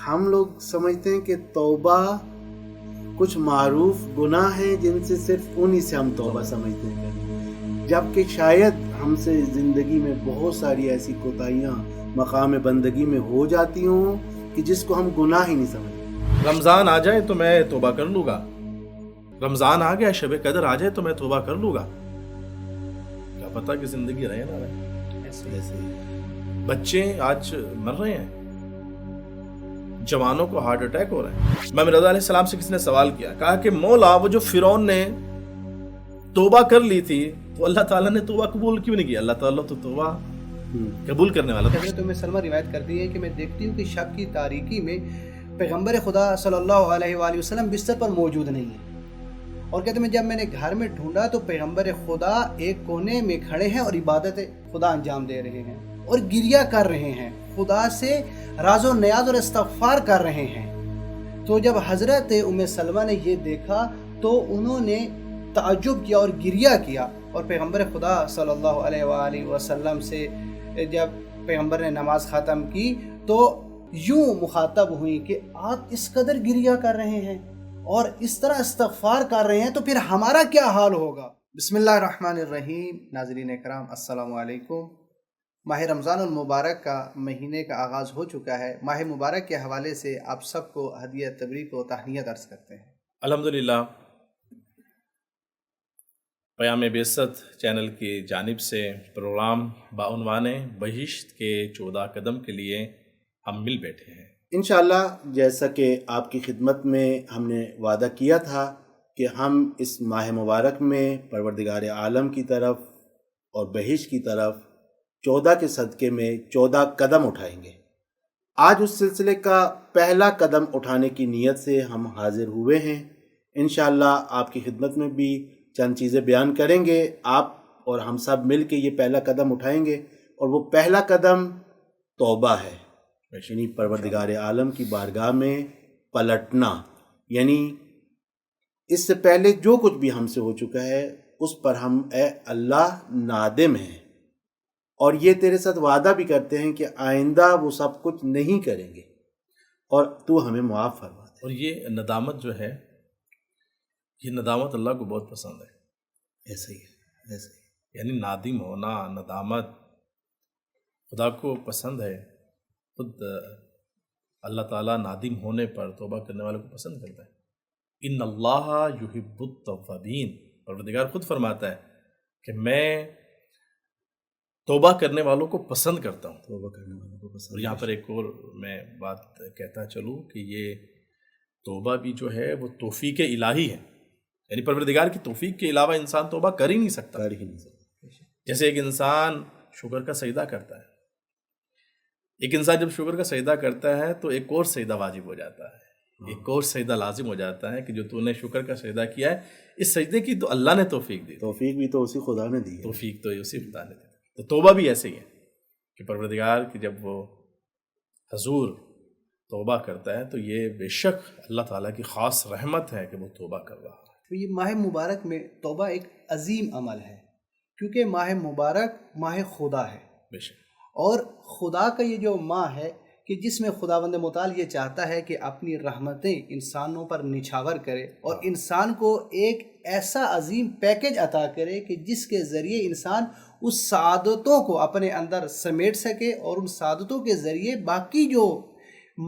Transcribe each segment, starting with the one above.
ہم لوگ سمجھتے ہیں کہ توبہ کچھ معروف گناہ ہیں جن سے صرف انہی سے ہم توبہ سمجھتے ہیں، جبکہ شاید ہم سے زندگی میں بہت ساری ایسی کوتاہیاں مقام بندگی میں ہو جاتی ہوں کہ جس کو ہم گناہ ہی نہیں سمجھتے۔ رمضان آ جائے تو میں توبہ کر لوں گا، رمضان آ گیا، شب قدر آ جائے تو میں توبہ کر لوں گا، کیا پتہ کہ زندگی رہے نہ رہے۔ ایسے بچے آج مر رہے ہیں، جوانوں کو ہارٹ اٹیک ہو رہے ہیں۔ امام رضا علیہ السلام سے کسی نے سوال کیا، کہا کہ مولا وہ جو فرعون نے توبہ کر لی تھی تو اللہ تعالیٰ نے توبہ قبول کیوں نہیں کیا؟ اللہ تعالیٰ تو توبہ قبول کرنے والا تھا۔ حضرت ام سلمہ روایت کرتی ہے کہ میں دیکھتی ہوں کہ شب کی تاریکی میں پیغمبر خدا صلی اللہ علیہ وآلہ وسلم بستر پر موجود نہیں ہے، اور کہتے ہیں جب میں نے گھر میں ڈھونڈا تو پیغمبر خدا ایک کونے میں کھڑے ہیں اور عبادت خدا انجام دے رہے ہیں اور گریہ کر رہے ہیں، خدا سے راز و نیاز اور استغفار کر رہے ہیں۔ تو جب حضرت ام سلمہ نے یہ دیکھا تو انہوں نے تعجب کیا اور گریہ کیا، اور پیغمبر خدا صلی اللہ علیہ وآلہ وسلم سے جب پیغمبر نے نماز ختم کی تو یوں مخاطب ہوئی کہ آپ اس قدر گریہ کر رہے ہیں اور اس طرح استغفار کر رہے ہیں تو پھر ہمارا کیا حال ہوگا۔ بسم اللہ الرحمن الرحیم۔ ناظرین اکرام السلام علیکم۔ ماہ رمضان المبارک کا مہینے کا آغاز ہو چکا ہے۔ ماہ مبارک کے حوالے سے آپ سب کو ہدیہ تبریک و تہنیت عرض کرتے ہیں۔ الحمدللہ پیام بعثت چینل کی جانب سے پروگرام بعنوان بہشت کے 14 قدم کے لیے ہم مل بیٹھے ہیں۔ انشاءاللہ جیسا کہ آپ کی خدمت میں ہم نے وعدہ کیا تھا کہ ہم اس ماہ مبارک میں پروردگار عالم کی طرف اور بہشت کی طرف 14 کے صدقے میں 14 قدم اٹھائیں گے۔ آج اس سلسلے کا پہلا قدم اٹھانے کی نیت سے ہم حاضر ہوئے ہیں۔ انشاءاللہ آپ کی خدمت میں بھی چند چیزیں بیان کریں گے، آپ اور ہم سب مل کے یہ پہلا قدم اٹھائیں گے، اور وہ پہلا قدم توبہ ہے، یعنی پروردگار عالم کی بارگاہ میں پلٹنا، یعنی اس سے پہلے جو کچھ بھی ہم سے ہو چکا ہے اس پر ہم اے اللہ نادم ہیں، اور یہ تیرے ساتھ وعدہ بھی کرتے ہیں کہ آئندہ وہ سب کچھ نہیں کریں گے اور تو ہمیں معاف فرما دے۔ اور یہ ندامت جو ہے، یہ ندامت اللہ کو بہت پسند ہے۔ ایسے ہی ہے، ایسے ہی۔ یعنی نادم ہونا، ندامت خدا کو پسند ہے۔ خود اللہ تعالیٰ نادم ہونے پر توبہ کرنے والوں کو پسند کرتا ہے۔ ان اللہ یحب التوابین، پروردگار خود فرماتا ہے کہ میں توبہ کرنے والوں کو پسند کرتا ہوں۔ توبہ کرنے والوں کو پسند۔ اور یہاں پر ایک اور میں بات کہتا چلوں کہ یہ توبہ بھی جو ہے وہ توفیق الہی ہے، یعنی پروردگار کی توفیق کے علاوہ انسان توبہ کر ہی نہیں سکتا۔ کر ہی نہیں سکتا۔ جیسے ایک انسان شکر کا سجدہ کرتا ہے، ایک انسان جب شکر کا سجدہ کرتا ہے تو ایک اور سجدہ واجب ہو جاتا ہے، ایک اور سجدہ لازم ہو جاتا ہے کہ جو تو نے شکر کا سجدہ کیا ہے، اس سجدے کی تو اللہ نے توفیق دی، توفیق بھی تو اسی خدا نے دی ہے۔ توفیق تو اسی خدا نے دی۔ تو توبہ بھی ایسے ہی ہے کہ پروردگار کی جب وہ حضور توبہ کرتا ہے تو یہ بے شک اللہ تعالیٰ کی خاص رحمت ہے کہ وہ توبہ کر رہا ہے۔ تو یہ ماہ مبارک میں توبہ ایک عظیم عمل ہے، کیونکہ ماہ مبارک ماہ خدا ہے، بے شک، اور خدا کا یہ جو ماہ ہے کہ جس میں خداوند متعال یہ چاہتا ہے کہ اپنی رحمتیں انسانوں پر نچھاور کرے اور انسان کو ایک ایسا عظیم پیکج عطا کرے کہ جس کے ذریعے انسان اس سعادتوں کو اپنے اندر سمیٹ سکے، اور ان سعادتوں کے ذریعے باقی جو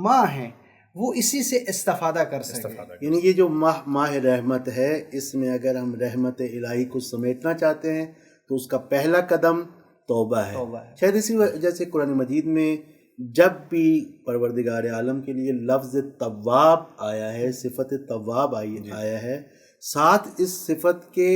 ماہ ہیں وہ اسی سے استفادہ کر سکے۔ یعنی یہ جو ماہ رحمت ہے، اس میں اگر ہم رحمت الہی کو سمیٹنا چاہتے ہیں تو اس کا پہلا قدم توبہ ہے۔ شاید اسی وجہ سے قرآن مجید میں جب بھی پروردگار عالم کے لیے لفظ تواب آیا ہے، صفت تواب آیا ہے، ساتھ اس صفت کے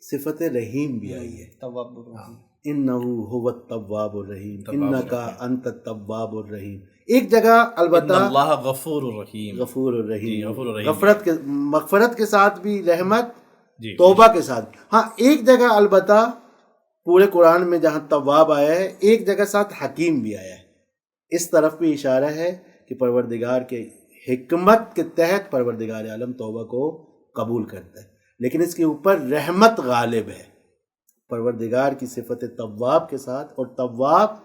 صفت رحیم بھی آئی ہے۔ تواب الرحیم، انہو هو التواب الرحیم، انکا انت التواب الرحیم۔ ایک جگہ البتہ ان اللہ غفور الرحیم، غفور الرحیم، غفور الرحیم، مغفرت کے ساتھ بھی رحمت، جی، توبہ کے ساتھ۔ ہاں ایک جگہ البتہ پورے قرآن میں جہاں تواب آیا ہے، ایک جگہ ساتھ حکیم بھی آیا ہے، اس طرف بھی اشارہ ہے کہ پروردگار کے حکمت کے تحت پروردگار عالم توبہ کو قبول کرتا ہے، لیکن اس کے اوپر رحمت غالب ہے۔ پروردگار کی صفت تواب کے ساتھ، اور تواب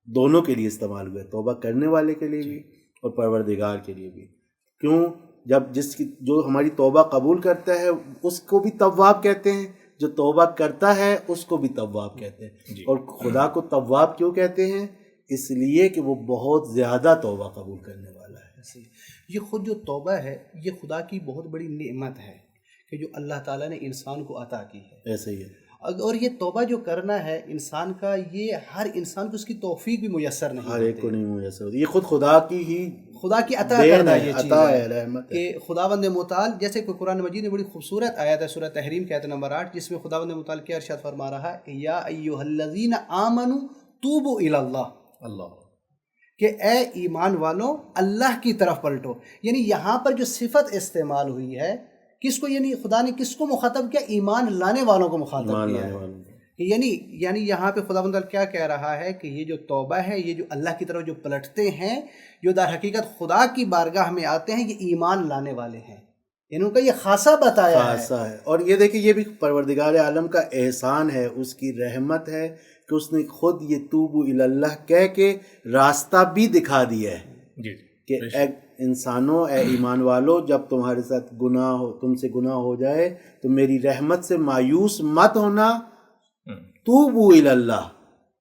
دونوں کے لیے استعمال ہوئے، توبہ کرنے والے کے لیے بھی اور پروردگار کے لیے بھی. کیوں؟ جب جو ہماری توبہ قبول کرتا ہے اس کو بھی تواب کہتے ہیں، جو توبہ کرتا ہے اس کو بھی تواب کہتے ہیں. اور خدا کو تواب کیوں کہتے ہیں؟ اس لیے کہ وہ بہت زیادہ توبہ قبول کرنے والا ہے. یہ خود جو توبہ ہے یہ خدا کی بہت بڑی نعمت ہے کہ جو اللہ تعالیٰ نے انسان کو عطا کی ہے. ایسے ہی ہے. اور یہ توبہ جو کرنا ہے انسان کا، یہ ہر انسان کو اس کی توفیق بھی میسر نہیں ہر ایک کو نہیں میسر ہوتی. یہ خود خدا کی عطا کردہ یہ چیز ہے، رحمت ہے کہ خداوند متعال، جیسے کہ قرآن مجید میں بڑی خوبصورت آیت ہے سورہ تحریم کی آیت نمبر 8، جس میں خداوند متعال کیا ارشاد فرما رہا ہے، یا ایھا الذین آمنوا توبوا الی اللہ، کہ اے ایمان والو اللہ کی طرف پلٹو. یعنی یہاں پر جو صفت استعمال ہوئی ہے کس کو، یعنی خدا نے کس کو مخاطب کیا؟ ایمان لانے والوں کو مخاطب کیا ہے. یعنی یہاں پہ خداوند کیا کہہ رہا ہے کہ یہ جو توبہ ہے، یہ جو اللہ کی طرف جو پلٹتے ہیں، جو در حقیقت خدا کی بارگاہ میں آتے ہیں، یہ ایمان لانے والے ہیں. یعنی ان کا یہ خاصہ بتایا ہے. اور یہ دیکھیں، یہ بھی پروردگار عالم کا احسان ہے، اس کی رحمت ہے کہ اس نے خود یہ توبوا الی اللہ کہہ کے راستہ بھی دکھا دیا ہے کہ اے انسانوں، اے ایمان والو، جب تمہارے ساتھ تم سے گناہ ہو جائے تو میری رحمت سے مایوس مت ہونا، توبوا الی اللہ،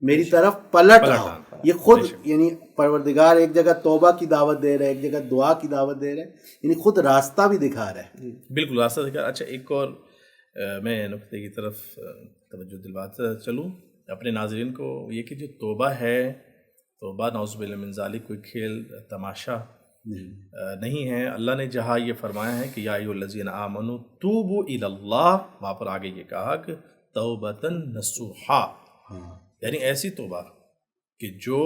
میری طرف پلٹ آؤ. یہ خود یعنی پروردگار ایک جگہ توبہ کی دعوت دے رہا ہے، ایک جگہ دعا کی دعوت دے رہا ہے، یعنی خود راستہ بھی دکھا رہا ہے. بالکل راستہ دکھا. اچھا، ایک اور میں نقطے کی طرف توجہ دلواتا چلوں اپنے ناظرین کو، یہ کہ جو توبہ ہے، توبہ نعوذ باللہ من ذالک کوئی کھیل تماشا نہیں ہے. اللہ نے جہاں یہ فرمایا ہے کہ یا ایھا الذین آمنوا توبوا الی اللہ، وہاں پر آگے یہ کہا کہ توبۃ نصوحا، یعنی ایسی توبہ کہ جو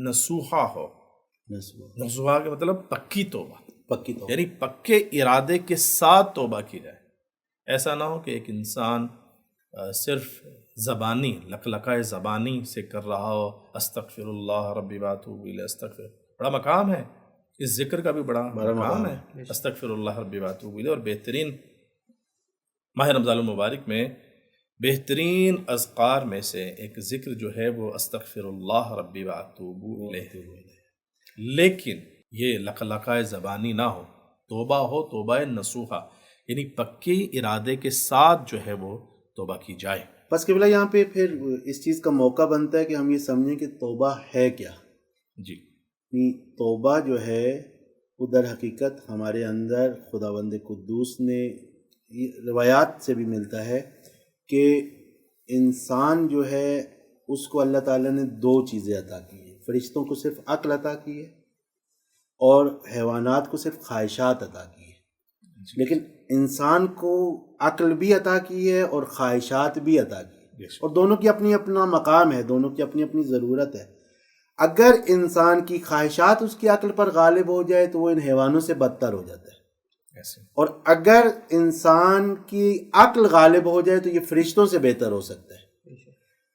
نصوحا ہو. نصوحا کا مطلب پکی توبہ، یعنی پکے ارادے کے ساتھ توبہ کی جائے. ایسا نہ ہو کہ ایک انسان صرف زبانی لقلقہ زبانی سے کر رہا ہو، استغفر اللہ ربی واتوب الیہ. استغفر بڑا مقام ہے، اس ذکر کا بھی بڑا مقام ہے، استغفر اللہ ربی واتوب الیہ. اور بہترین ماہ رمضان المبارک میں بہترین اذکار میں سے ایک ذکر جو ہے وہ استغفر اللہ ربی واتوب الیہ. لیکن یہ لقلقہ زبانی نہ ہو، توبہ ہو توبہ نصوحہ، یعنی پکے ارادے کے ساتھ جو ہے وہ توبہ کی جائے. بس قبلہ یہاں پہ پھر اس چیز کا موقع بنتا ہے کہ ہم یہ سمجھیں کہ توبہ ہے کیا. جی، توبہ جو ہے وہ در حقیقت ہمارے اندر خداوند قدوس نے، روایات سے بھی ملتا ہے کہ انسان جو ہے اس کو اللہ تعالیٰ نے دو چیزیں عطا کی ہیں. فرشتوں کو صرف عقل عطا کی ہے اور حیوانات کو صرف خواہشات عطا کی ہے. لیکن انسان کو عقل بھی عطا کی ہے اور خواہشات بھی عطا کی ہے، اور دونوں کی اپنی اپنا مقام ہے، دونوں کی اپنی اپنی ضرورت ہے. اگر انسان کی خواہشات اس کی عقل پر غالب ہو جائے تو وہ ان حیوانوں سے بدتر ہو جاتا ہے. اور اگر انسان کی عقل غالب ہو جائے تو یہ فرشتوں سے بہتر ہو سکتا ہے.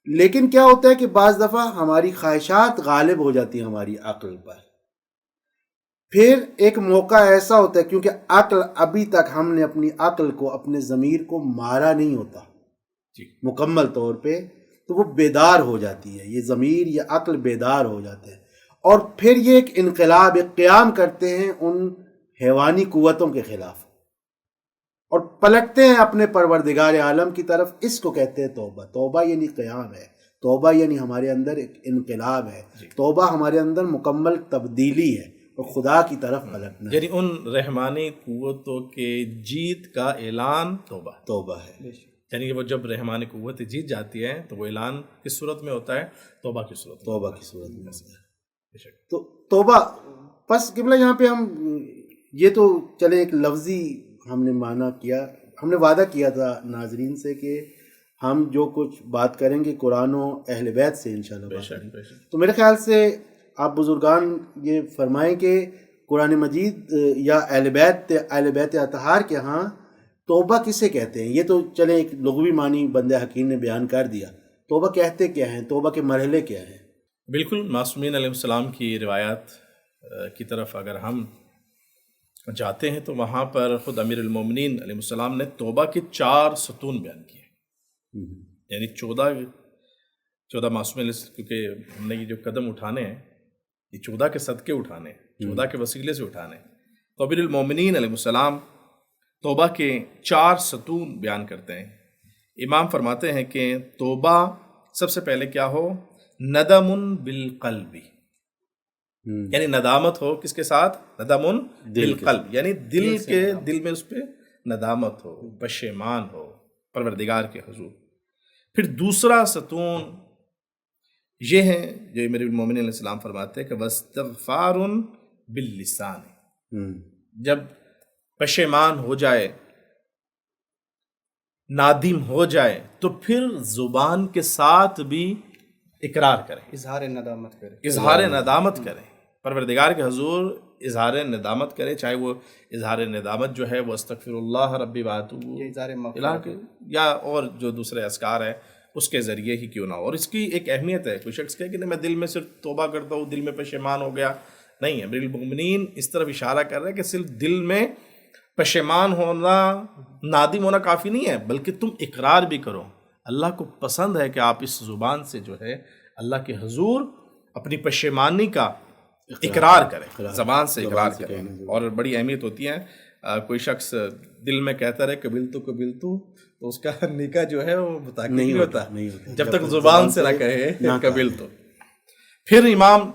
لیکن کیا ہوتا ہے کہ بعض دفعہ ہماری خواہشات غالب ہو جاتی ہیں ہماری عقل پر. پھر ایک موقع ایسا ہوتا ہے، کیونکہ عقل ابھی تک ہم نے اپنی عقل کو، اپنے ضمیر کو مارا نہیں ہوتا مکمل طور پہ، تو وہ بیدار ہو جاتی ہے. یہ ضمیر، یہ عقل بیدار ہو جاتے ہیں، اور پھر یہ ایک انقلاب، ایک قیام کرتے ہیں ان حیوانی قوتوں کے خلاف اور پلٹتے ہیں اپنے پروردگار عالم کی طرف. اس کو کہتے ہیں توبہ. توبہ یعنی قیام ہے، توبہ یعنی ہمارے اندر ایک انقلاب ہے، توبہ ہمارے اندر مکمل تبدیلی ہے اور خدا کی طرف پلٹنا، یعنی ان رحمانی قوتوں کے جیت کا اعلان توبہ ہے. یعنی کہ وہ جب رحمانی قوت جیت جاتی ہے تو وہ اعلان کس صورت میں ہوتا ہے؟ توبہ کی صورت میں ہوتا ہے. تو توبہ پس قبلہ یہاں پہ ہم یہ تو چلے ایک لفظی ہم نے معنی کیا. ہم نے وعدہ کیا تھا ناظرین سے کہ ہم جو کچھ بات کریں گے قرآن و اہل بیت سے انشاءاللہ. تو میرے خیال سے آپ بزرگان یہ فرمائیں کہ قرآن مجید یا اہل بیت اطہار کے ہاں توبہ کسے کہتے ہیں. یہ تو چلے ایک لغوی معنی بندہ حکیم نے بیان کر دیا. توبہ کہتے کیا ہیں؟ توبہ کے مرحلے کیا ہیں؟ بالکل معصومین علیہ السلام کی روایات کی طرف اگر ہم جاتے ہیں تو وہاں پر خود امیر المومنین علیہ السلام نے توبہ کے 4 ستون بیان کیے. یعنی 14 معصومین، کیونکہ ہم نے یہ جو قدم اٹھانے ہیں یہ 14 کے صدقے اٹھانے، 14 کے وسیلے سے اٹھانے۔ تو امیر المومنین علیہ السلام توبہ کے 4 ستون بیان کرتے ہیں۔ امام فرماتے ہیں کہ توبہ سب سے پہلے کیا ہو؟ ندم بالقلب، یعنی ندامت ہو کس کے ساتھ؟ ندم بالقلب، یعنی دل میں اس پہ ندامت ہو، پشیمان ہو پروردگار کے حضور۔ پھر دوسرا ستون یہ ہے جو امیر المومنین علیہ السلام فرماتے ہیں کہ واستغفار باللسان، جب پشیمان ہو جائے، نادم ہو جائے تو پھر زبان کے ساتھ بھی اقرار کرے، اظہار ندامت کرے پروردگار کے حضور، اظہار ندامت کرے، چاہے وہ اظہار ندامت جو ہے وہ استغفر اللہ ربی واتوب یا اور جو دوسرے اذکار ہیں اس کے ذریعے ہی کیوں نہ ہو۔ اور اس کی ایک اہمیت ہے، کوئی شخص کہے کہ نہیں میں دل میں صرف توبہ کرتا ہوں، دل میں پشیمان ہو گیا، نہیں، امیر المومنین اس طرف اشارہ کر رہے ہیں کہ صرف دل میں پشیمان ہونا، نادم ہونا کافی نہیں ہے، بلکہ تم اقرار بھی کرو۔ اللہ کو پسند ہے کہ آپ اس زبان سے جو ہے اللہ کے حضور اپنی پشیمانی کا اقرار کریں، زبان سے اقرار کریں، اور بڑی اہمیت ہوتی ہے۔ کوئی شخص دل میں کہتا رہے قبل تو اس کا نکاح جو ہے وہ متعلق نہیں ہوتا جب تک زبان سے نہ کہے قبل تو۔ پھر امام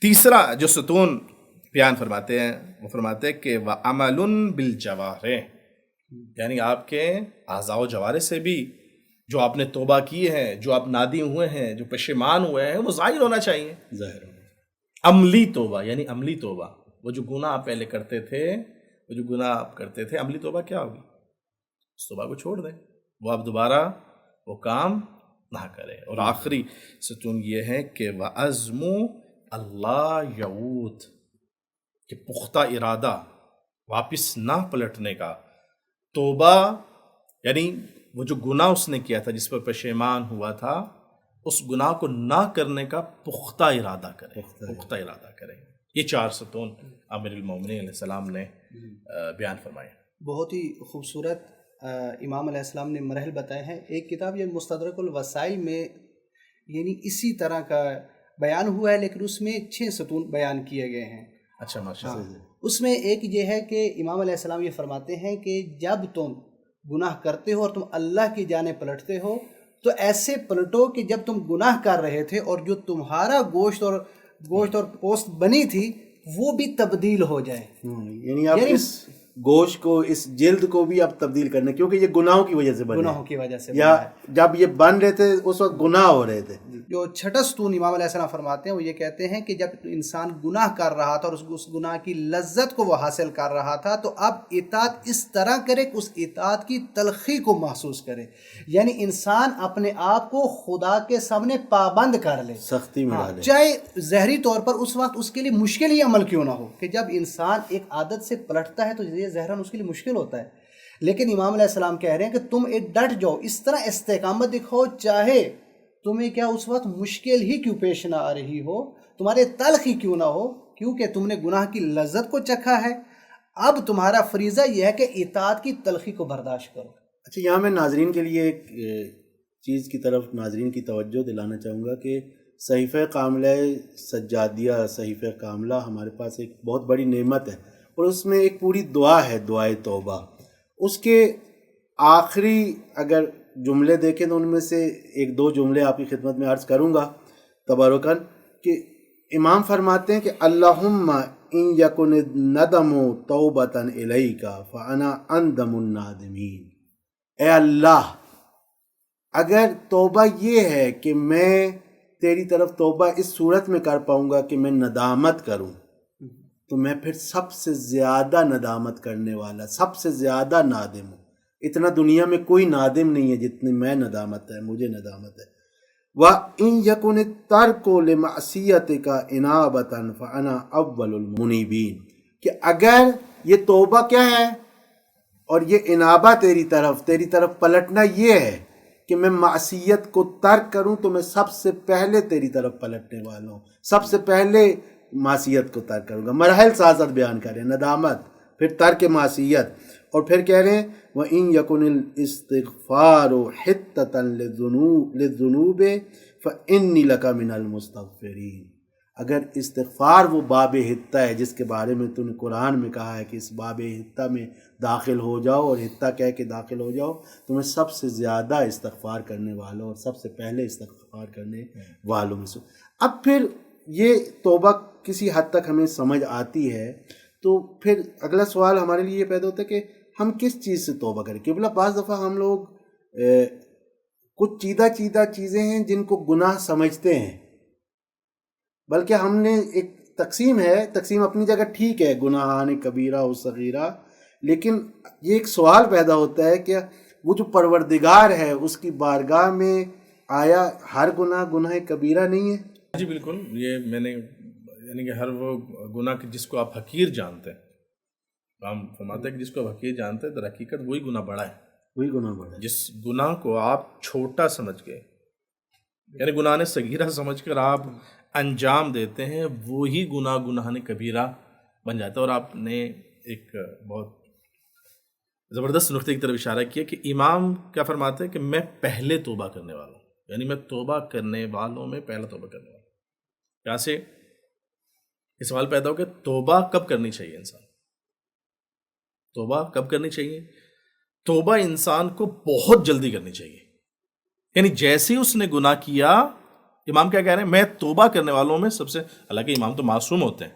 تیسرا جو ستون بیان فرماتے ہیں وہ فرماتے ہیں کہ وَعَمَلٌ بِالْجَوَارِحِ، یعنی آپ کے اعضاء و جوارح سے بھی جو آپ نے توبہ کی ہے، جو آپ نادم ہوئے ہیں، جو پشیمان ہوئے ہیں، وہ ظاہر ہونا چاہیے۔ عملی توبہ، یعنی عملی توبہ، وہ جو گناہ آپ پہلے کرتے تھے، عملی توبہ کیا ہوگی؟ اس توبہ کو چھوڑ دیں، وہ آپ دوبارہ وہ کام نہ کریں۔ اور آخری ستون یہ ہے کہ وَعَزْمُ اللہ یعود، کہ پختہ ارادہ، واپس نہ پلٹنے کا۔ توبہ یعنی وہ جو گناہ اس نے کیا تھا، جس پر پشیمان ہوا تھا، اس گناہ کو نہ کرنے کا پختہ ارادہ کریں۔ یہ 4 ستون امیر المومنین علیہ السلام نے بیان فرمائے۔ بہت ہی خوبصورت امام علیہ السلام نے مراحل بتائے ہیں۔ ایک کتاب یہ مستدرک الوسائل میں یعنی اسی طرح کا بیان ہوا ہے، لیکن اس میں 6 ستون بیان کیے گئے ہیں۔ اچھا، ماشاء اللہ۔ اس میں ایک یہ ہے کہ امام علیہ السلام یہ فرماتے ہیں کہ جب تم گناہ کرتے ہو اور تم اللہ کی جانب پلٹتے ہو تو ایسے پلٹو کہ جب تم گناہ کر رہے تھے اور جو تمہارا گوشت اور پوست بنی تھی وہ بھی تبدیل ہو جائے، یعنی آپ اس گوشت کو، اس جلد کو بھی آپ تبدیل کرنے، کیونکہ یہ گناہوں کی وجہ سے بنے، گناہوں کی وجہ سے، یا جب یہ بن رہے تھے اس وقت گناہ ہو رہے تھے۔ جو 6 ستون امام علیہ السلام فرماتے ہیں وہ یہ کہتے ہیں کہ جب انسان گناہ کر رہا تھا اور اس گناہ کی لذت کو وہ حاصل کر رہا تھا تو اب اطاعت اس طرح کرے کہ اس اطاعت کی تلخی کو محسوس کرے، یعنی انسان اپنے آپ کو خدا کے سامنے پابند کر لے، سختی میں ڈالے، چاہے ظاہری طور پر اس وقت اس کے لیے مشکل ہی عمل کیوں نہ ہو، کہ جب انسان ایک عادت سے پلٹتا ہے تو یہ ظاہراً اس کے لیے مشکل ہوتا ہے، لیکن امام علیہ السلام کہہ رہے ہیں کہ تم ڈٹ جاؤ، اس طرح استقامت دکھاؤ، چاہے تمہیں کیا اس وقت مشکل ہی کیوں پیش نہ آ رہی ہو، تمہارے تلخ ہی کیوں نہ ہو، کیونکہ تم نے گناہ کی لذت کو چکھا ہے، اب تمہارا فریضہ یہ ہے کہ اطاعت کی تلخی کو برداشت کرو۔ اچھا، یہاں میں ناظرین کے لیے ایک چیز کی طرف ناظرین کی توجہ دلانا چاہوں گا کہ صحیفہ کاملہ سجادیہ، صحیفہ کاملہ ہمارے پاس ایک بہت بڑی نعمت ہے، اور اس میں ایک پوری دعا ہے، دعائے توبہ۔ اس کے آخری اگر جملے دیکھیں تو ان میں سے 1-2 جملے آپ کی خدمت میں عرض کروں گا تبارکاً، کہ امام فرماتے ہیں کہ اللہم ان یکن الندم توبۃ الیک فانا اندم النادمین، اے اللہ اگر توبہ یہ ہے کہ میں تیری طرف توبہ اس صورت میں کر پاؤں گا کہ میں ندامت کروں، تو میں پھر سب سے زیادہ ندامت کرنے والا، سب سے زیادہ نادم ہوں۔ اتنا دنیا میں کوئی نادم نہیں ہے جتنی مجھے ندامت ہے۔ وَإِن يَكُنِ التَّرْكُ لِمَعْصِيَتِكَ إِنَابَةً فَأَنَا أَوَّلُ الْمُنِيبِينَ، کہ اگر یہ توبہ کیا ہے اور یہ انابہ تیری طرف پلٹنا یہ ہے کہ میں معصیت کو ترک کروں، تو میں سب سے پہلے تیری طرف پلٹنے والا ہوں، سب سے پہلے معصیت کو ترک کروں گا۔ مراحل ساتھ بیان کریں، ندامت، پھر ترک معصیت، اور پھر کہہ رہے ہیں وَإِن يَكُنِ الْإِسْتِغْفَارُ حِتَّةً لِلذُّنُوبِ فَإِنِّي لَكَ مِنَ الْمُسْتَغْفِرِينَ، اگر استغفار وہ باب حتہ ہے جس کے بارے میں تو نے قرآن میں کہا ہے کہ اس باب حتہ میں داخل ہو جاؤ اور حتہ کہہ کے داخل ہو جاؤ، تمہیں سب سے زیادہ استغفار کرنے والوں اور سب سے پہلے استغفار کرنے والوں میں سے۔ اب پھر یہ توبہ کسی حد تک ہمیں سمجھ آتی ہے، تو پھر اگلا سوال ہمارے لیے یہ پیدا ہوتا ہے کہ ہم کس چیز سے توبہ کریں؟ قبلہ بعض دفعہ ہم لوگ کچھ چیدہ چیزیں ہیں جن کو گناہ سمجھتے ہیں، بلکہ ہم نے ایک تقسیم اپنی جگہ ٹھیک ہے، گناہان کبیرہ و صغیرہ، لیکن یہ ایک سوال پیدا ہوتا ہے کہ وہ جو پروردگار ہے اس کی بارگاہ میں آیا ہر گناہ کبیرہ نہیں ہے؟ جی بالکل، یہ میں نے یعنی کہ ہر وہ گناہ جس کو آپ حقیر جانتے ہیں، ہم فرماتے ہیں کہ جس کو آپ حقیر جانتے ہیں در حقیقت وہی گناہ بڑا ہے، وہی گناہ بڑا ہے۔ جس گناہ کو آپ چھوٹا سمجھ کے یعنی گناہ صغیرہ سمجھ کر آپ انجام دیتے ہیں، وہی گناہ کبیرہ بن جاتا ہے۔ اور آپ نے ایک بہت زبردست نقطے کی طرف اشارہ کیا کہ امام کیا فرماتے ہیں کہ میں پہلے توبہ کرنے والا ہوں، یعنی میں توبہ کرنے والوں میں پہلا توبہ کرنے والا ہوں۔ یہاں سے یہ سوال پیدا ہو کہ توبہ کب کرنی چاہیے انسان؟ توبہ کب کرنی چاہیے؟ توبہ انسان کو بہت جلدی کرنی چاہیے، یعنی جیسے ہی اس نے گناہ کیا، امام کیا کہہ رہے ہیں؟ میں توبہ کرنے والوں میں سب سے، حالانکہ امام تو معصوم ہوتے ہیں،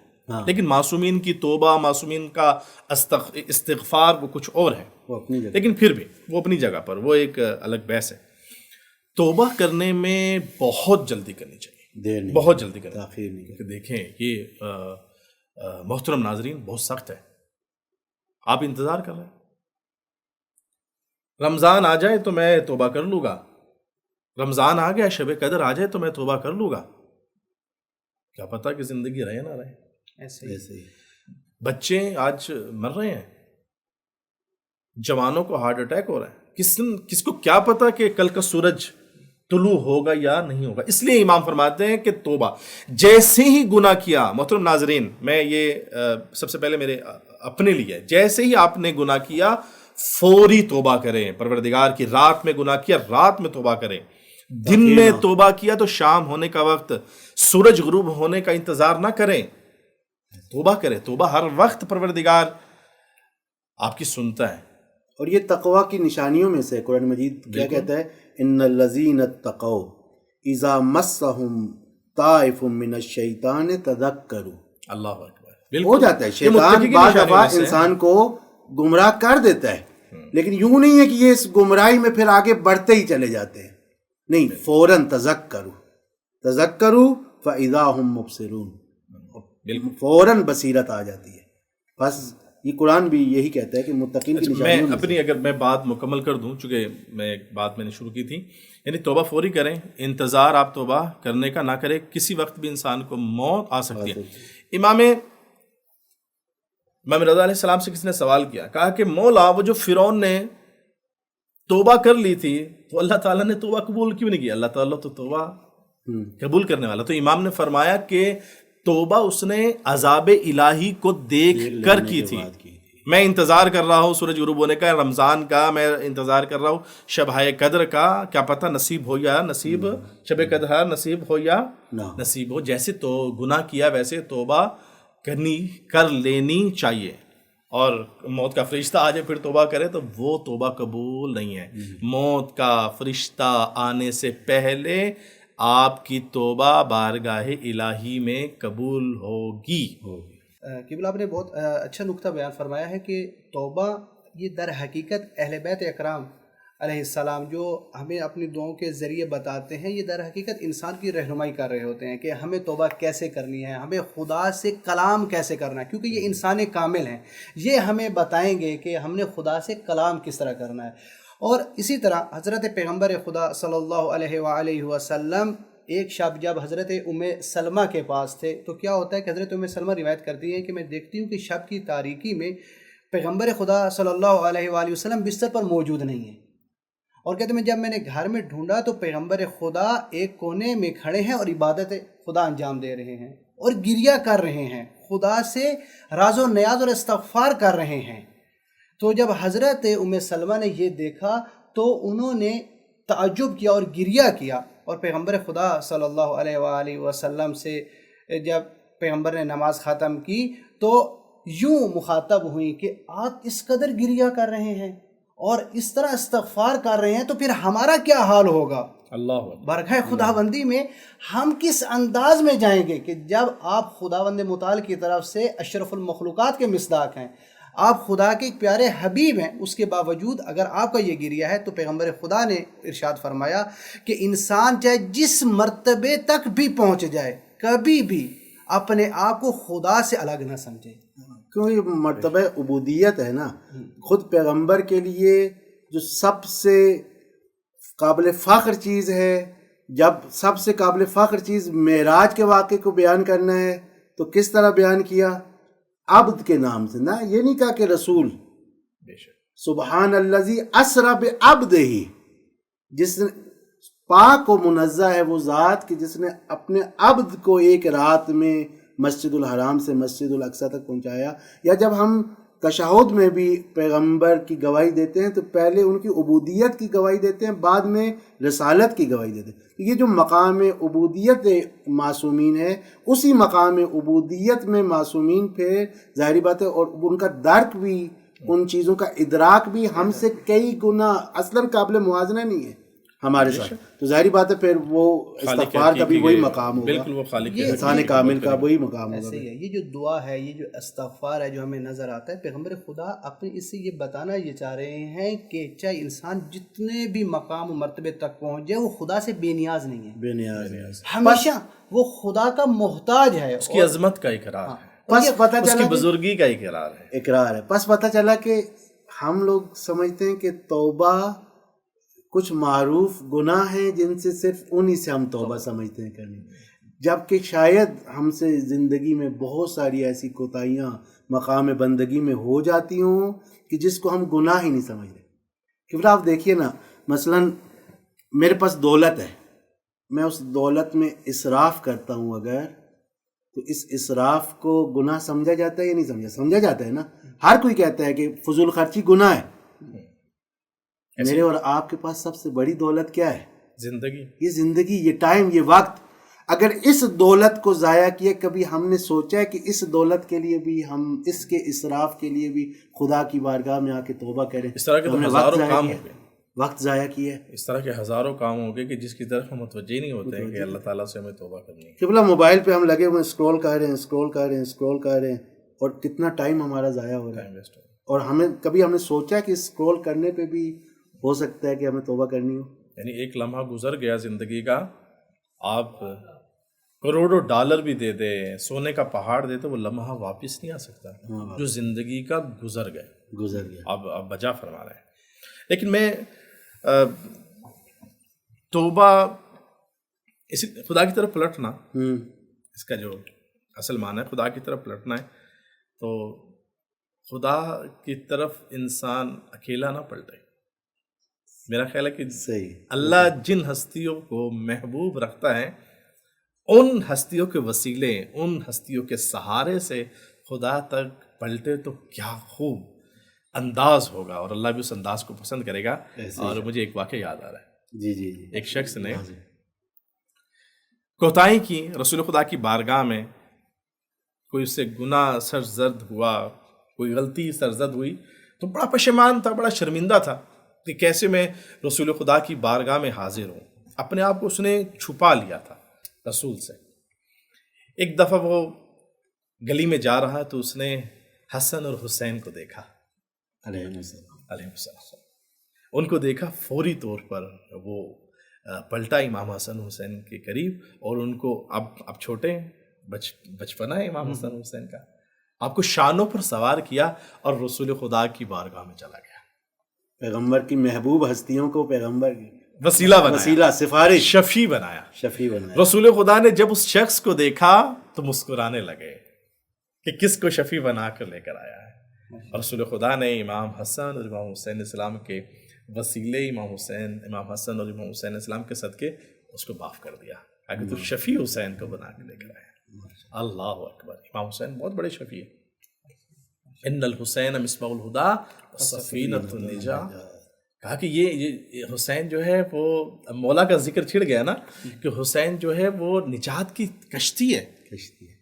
لیکن معصومین کی توبہ، معصومین کا استغفار وہ کچھ اور ہے، وہ اپنی جگہ، لیکن پھر بھی وہ اپنی جگہ پر وہ ایک الگ بحث ہے۔ توبہ کرنے میں بہت جلدی کرنی چاہیے، دیر نہیں، بہت جلدی کرنی تاخیر نہیں کرنی۔ کہ دیکھیں یہ محترم ناظرین بہت سخت ہے، آپ انتظار کر رہے ہیں رمضان آ جائے تو میں توبہ کر لوں گا، رمضان آ گیا، شب قدر آ جائے تو میں توبہ کر لوں گا، کیا پتہ کہ زندگی رہے نہ رہے۔ ایسے ہی بچے آج مر رہے ہیں، جوانوں کو ہارٹ اٹیک ہو رہا ہے، کس کو کیا پتا کہ کل کا سورج طلوع ہوگا یا نہیں ہوگا۔ اس لیے امام فرماتے ہیں کہ توبہ جیسے ہی گناہ کیا، محترم ناظرین میں یہ سب سے پہلے میرے اپنے لیے، جیسے ہی آپ نے گناہ کیا فوری توبہ کریں۔ پروردگار کی رات میں گناہ کیا، رات میں توبہ کریں۔ دن میں توبہ کیا تو شام ہونے کا وقت، سورج غروب ہونے کا انتظار نہ کریں، توبہ کریں۔ توبہ ہر وقت پروردگار آپ کی سنتا ہے۔ اور یہ تقوی کی نشانیوں میں سے قرآن مجید کیا کہتا ہے؟ ان الذین اتقوا اذا مسهم طائف من الشیطان تذکروا۔ اللہ اکبر، ہو جاتا ہے شیطان بعض دفعہ انسان کو گمراہ کر دیتا ہے، لیکن یوں نہیں ہے کہ یہ اس گمراہی میں پھر آگے بڑھتے ہی چلے جاتے ہیں، نہیں، فوراً تذکروا فاذا هم مبصرون، فوراً بصیرت آ جاتی ہے۔ بس یہ قرآن بھی یہی کہتا ہے کہ متقین کی نشانیوں میں اپنی اگر میں بات مکمل کر دوں، چونکہ ایک بات میں نے شروع کی تھی، یعنی توبہ فوری کریں، انتظار آپ توبہ کرنے کا نہ کریں، کسی وقت بھی انسان کو موت آ سکتی ہے۔ امام رضا علیہ السلام سے کسی نے سوال کیا، کہا کہ مولا وہ جو فرعون نے توبہ کر لی تھی تو اللہ تعالیٰ نے توبہ قبول کیوں نہیں کی؟ اللہ تعالیٰ تو توبہ قبول کرنے والا۔ تو امام نے فرمایا کہ توبہ اس نے عذاب الہی کو دیکھ کر کی تھی۔ میں انتظار کر رہا ہوں سورج غروب ہونے کا، رمضان کا میں انتظار کر رہا ہوں، شب قدر کا، کیا پتہ نصیب ہو یا نصیب، شب قدر نصیب ہو یا نصیب ہو۔ جیسے تو گناہ کیا ویسے توبہ کر لینی چاہیے، اور موت کا فرشتہ آ جائے پھر توبہ کرے تو وہ توبہ قبول نہیں ہے۔ موت کا فرشتہ آنے سے پہلے آپ کی توبہ بارگاہ الہی میں قبول ہوگی۔ قبلہ آپ نے بہت اچھا نقطہ بیان فرمایا ہے کہ توبہ یہ در حقیقت اہل بیت اکرام علیہ السلام جو ہمیں اپنی دعاؤں کے ذریعے بتاتے ہیں، یہ در حقیقت انسان کی رہنمائی کر رہے ہوتے ہیں کہ ہمیں توبہ کیسے کرنی ہے، ہمیں خدا سے کلام کیسے کرنا ہے، کیونکہ یہ انسان کامل ہیں، یہ ہمیں بتائیں گے کہ ہم نے خدا سے کلام کس طرح کرنا ہے۔ اور اسی طرح حضرت پیغمبر خدا صلی اللہ علیہ وآلہ وسلم ایک شب جب حضرت ام سلمہ کے پاس تھے تو کیا ہوتا ہے کہ حضرت ام سلمہ روایت کرتی ہیں کہ میں دیکھتی ہوں کہ شب کی تاریکی میں پیغمبر خدا صلی اللہ علیہ وآلہ وسلم بستر پر موجود نہیں ہیں، اور کہتے ہیں جب میں نے گھر میں ڈھونڈا تو پیغمبر خدا ایک کونے میں کھڑے ہیں اور عبادت خدا انجام دے رہے ہیں اور گریہ کر رہے ہیں، خدا سے راز و نیاز اور استغفار کر رہے ہیں۔ تو جب حضرت ام سلمہ نے یہ دیکھا تو انہوں نے تعجب کیا اور گریہ کیا، اور پیغمبر خدا صلی اللہ علیہ وآلہ وسلم سے جب پیغمبر نے نماز ختم کی تو یوں مخاطب ہوئیں کہ آپ اس قدر گریہ کر رہے ہیں اور اس طرح استغفار کر رہے ہیں تو پھر ہمارا کیا حال ہوگا. اللہ برکھہ خداوندی میں ہم کس انداز میں جائیں گے کہ جب آپ خداوند متعال کی طرف سے اشرف المخلوقات کے مصداق ہیں, آپ خدا کے پیارے حبیب ہیں, اس کے باوجود اگر آپ کا یہ گریہ ہے تو پیغمبر خدا نے ارشاد فرمایا کہ انسان چاہے جس مرتبے تک بھی پہنچ جائے کبھی بھی اپنے آپ کو خدا سے الگ نہ سمجھے. کیوں یہ مرتبہ عبودیت ہے نا, خود پیغمبر کے لیے جو سب سے قابل فخر چیز ہے, جب سب سے قابل فخر چیز معراج کے واقعے کو بیان کرنا ہے تو کس طرح بیان کیا؟ عبد کے نام سے نا, یہ نہیں کہا کہ رسول. سبحان الذی اسری بعبدہ, جس نے پاک و منزہ ہے وہ ذات کہ جس نے اپنے عبد کو ایک رات میں مسجد الحرام سے مسجد الاقصی تک پہنچایا. یا جب ہم تشہد میں بھی پیغمبر کی گواہی دیتے ہیں تو پہلے ان کی عبودیت کی گواہی دیتے ہیں, بعد میں رسالت کی گواہی دیتے ہیں. یہ جو مقام عبودیت معصومین ہے, اسی مقام عبودیت میں معصومین پھر ظاہری بات ہے, اور ان کا درک بھی, ان چیزوں کا ادراک بھی ہم سے کئی گنا اصلاً قابل موازنہ نہیں ہے ہمارے ساتھ. تو ظاہری بات ہے پھر وہ استغفار کا بھی وہی مقام ہوگا, بالکل وہ خالق انسان کامل کا وہی مقام ہوگا. ایسے ہی ہے یہ جو دعا ہے, یہ جو استغفار ہے جو ہمیں نظر آتا ہے, پیغمبر خدا اپنے اس سے یہ بتانا یہ چاہ رہے ہیں کہ چاہے انسان جتنے بھی مقام و مرتبے تک پہنچ جائے وہ خدا سے بے نیاز نہیں ہے, بے نیاز, ہمیشہ وہ خدا کا محتاج ہے. اس کی عظمت کا اقرار ہے, بس پتہ اس چلا کی بزرگی کا اقرار ہے, اقرار ہے. بس پتہ چلا کہ ہم لوگ سمجھتے ہیں کہ توبہ کچھ معروف گناہ ہیں جن سے صرف انہی سے ہم توبہ سمجھتے ہیں کرنی, جبکہ شاید ہم سے زندگی میں بہت ساری ایسی کوتاہیاں مقام بندگی میں ہو جاتی ہوں کہ جس کو ہم گناہ ہی نہیں سمجھ رہے. کہ آپ دیکھیے نا, مثلا میرے پاس دولت ہے, میں اس دولت میں اسراف کرتا ہوں اگر, تو اس اسراف کو گناہ سمجھا جاتا ہے یا نہیں سمجھا؟ سمجھا جاتا ہے نا. ہر کوئی کہتا ہے کہ فضول خرچی گناہ ہے. میرے اور آپ کے پاس سب سے بڑی دولت کیا ہے؟ زندگی. یہ زندگی, یہ ٹائم, یہ وقت. اگر اس دولت کو ضائع کیا, کبھی ہم نے سوچا ہے کہ اس دولت کے لیے بھی ہم اس کے اسراف کے لیے بھی خدا کی بارگاہ میں آ کے توبہ کریں؟ اس طرح کے تو ہزاروں کام ہو گئے, وقت ضائع کیا ہے. اس طرح کے ہزاروں کام ہو گئے کہ جس کی طرف ہم متوجہ نہیں ہوتے ہیں کہ اللہ تعالیٰ سے ہمیں توبہ کرنی ہے. قبلہ موبائل پہ ہم لگے ہوئے اسکرول کر رہے ہیں, اسکرول کر رہے ہیں, اسکرول کر رہے ہیں, اور کتنا ٹائم ہمارا ضائع ہو رہا ہے. اور کبھی ہم نے سوچا کہ اسکرول کرنے پہ بھی ہو سکتا ہے کہ ہمیں توبہ کرنی ہو. یعنی ایک لمحہ گزر گیا زندگی کا, آپ کروڑوں ڈالر بھی دے دیں, سونے کا پہاڑ دے دیں, وہ لمحہ واپس نہیں آ سکتا جو زندگی کا گزر گیا. آپ بجا فرما رہے ہیں. لیکن میں توبہ اسی خدا کی طرف پلٹنا, اس کا جو اصل معنی ہے خدا کی طرف پلٹنا ہے, تو خدا کی طرف انسان اکیلا نہ پلٹے. میرا خیال ہے کہ اللہ جن ہستیوں کو محبوب رکھتا ہے ان ہستیوں کے وسیلے, ان ہستیوں کے سہارے سے خدا تک پلٹے تو کیا خوب انداز ہوگا, اور اللہ بھی اس انداز کو پسند کرے گا. اور مجھے ایک واقعہ یاد آ رہا ہے. جی. ایک شخص نے کوتاہی کی, رسول خدا کی بارگاہ میں کوئی اس سے گناہ سرزد ہوا, کوئی غلطی سرزد ہوئی تو بڑا پشیمان تھا, بڑا شرمندہ تھا کہ کیسے میں رسول خدا کی بارگاہ میں حاضر ہوں. اپنے آپ کو اس نے چھپا لیا تھا رسول سے. ایک دفعہ وہ گلی میں جا رہا تو اس نے حسن اور حسین کو دیکھا علیہ السلام. ان کو دیکھا, فوری طور پر وہ پلٹا امام حسن حسین کے قریب, اور ان کو اب چھوٹے ہیں, بچپنا ہے امام حسن حسین کا, آپ کو شانوں پر سوار کیا اور رسول خدا کی بارگاہ میں چلا گیا. پیغمبر کی محبوب ہستیوں کو پیغمبر کی وسیلہ سفارش شفیع بنایا. رسول خدا نے جب اس شخص کو دیکھا تو مسکرانے لگے کہ کس کو شفیع بنا کر لے کر آیا ہے. اور رسول خدا نے امام حسن اور امام حسین السلام کے وسیلے, امام حسن اور امام حسین السلام کے صدقے اس کو معاف کر دیا, اگر تو شفیع حسین کو بنا کے لے کر آیا. اللہ اکبر. امام حسین بہت بڑے شفیع ہیں. ان الحسین مصباح الہدی سفینۃ النجاۃ. کہا کہ یہ حسین جو ہے وہ مولا کا ذکر چھڑ گیا نا, کہ حسین جو ہے وہ نجات کی کشتی ہے. کشتی ہے.